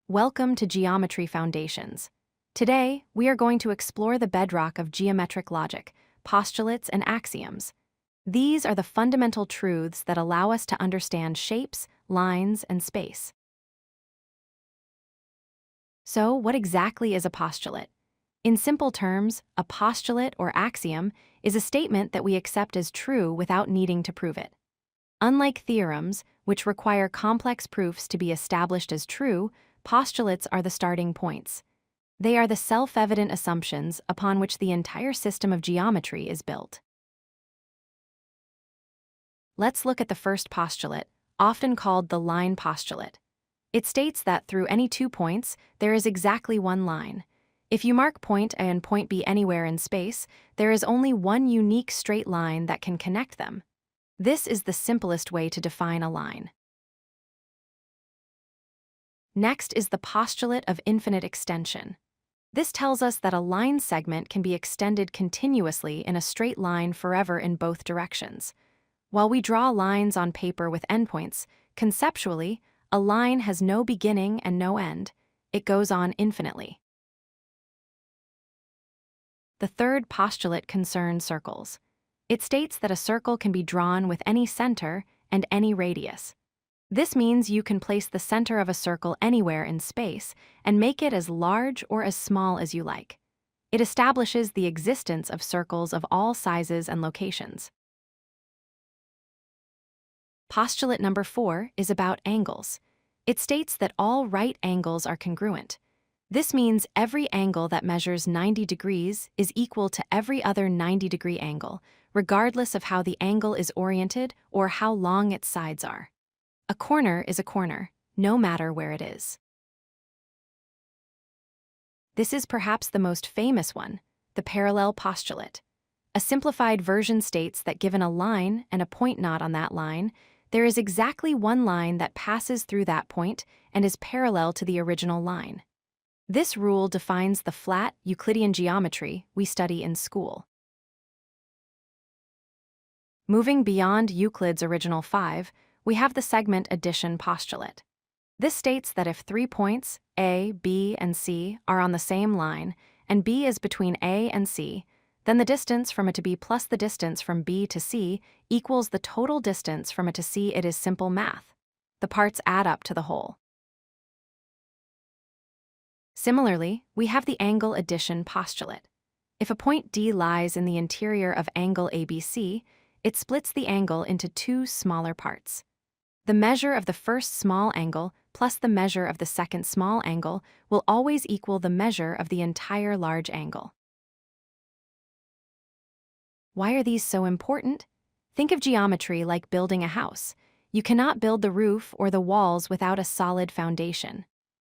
Welcome to Geometry Foundations. Today, we are going to explore the bedrock of geometric logic, postulates and axioms. These are the fundamental truths that allow us to understand shapes, lines, and space. So, what exactly is a postulate? In simple terms, a postulate or axiom is a statement that we accept as true without needing to prove it. Unlike theorems, which require complex proofs to be established as true, postulates are the starting points. They are the self-evident assumptions upon which the entire system of geometry is built. Let's look at the first postulate, often called the line postulate. It states that through any 2 points, there is exactly one line. If you mark point A and point B anywhere in space, there is only one unique straight line that can connect them. This is the simplest way to define a line. Next is the postulate of infinite extension. This tells us that a line segment can be extended continuously in a straight line forever in both directions. While we draw lines on paper with endpoints, conceptually, a line has no beginning and no end. It goes on infinitely. The third postulate concerns circles. It states that a circle can be drawn with any center and any radius. This means you can place the center of a circle anywhere in space and make it as large or as small as you like. It establishes the existence of circles of all sizes and locations. Postulate number 4 is about angles. It states that all right angles are congruent. This means every angle that measures 90 degrees is equal to every other 90-degree angle, regardless of how the angle is oriented or how long its sides are. A corner is a corner, no matter where it is. This is perhaps the most famous one, the parallel postulate. A simplified version states that given a line and a point knot on that line, there is exactly one line that passes through that point and is parallel to the original line. This rule defines the flat Euclidean geometry we study in school. Moving beyond Euclid's original 5, we have the segment addition postulate. This states that if 3 points, A, B, and C, are on the same line, and B is between A and C, then the distance from A to B plus the distance from B to C equals the total distance from A to C. It is simple math. The parts add up to the whole. Similarly, we have the angle addition postulate. If a point D lies in the interior of angle ABC, it splits the angle into 2 smaller parts. The measure of the first small angle plus the measure of the second small angle will always equal the measure of the entire large angle. Why are these so important? Think of geometry like building a house. You cannot build the roof or the walls without a solid foundation.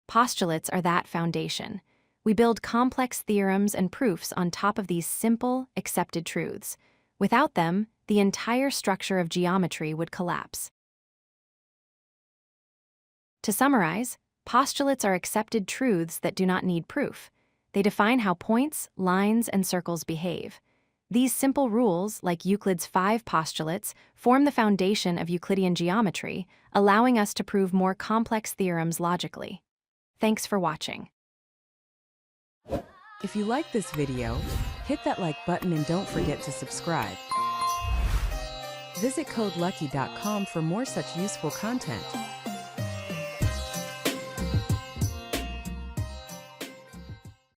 Postulates are that foundation. We build complex theorems and proofs on top of these simple, accepted truths. Without them, the entire structure of geometry would collapse. To summarize, postulates are accepted truths that do not need proof. They define how points, lines, and circles behave. These simple rules, like Euclid's 5 postulates, form the foundation of Euclidean geometry, allowing us to prove more complex theorems logically. Thanks for watching. If you like this video, hit that like button and don't forget to subscribe. Visit codelucky.com for more such useful content.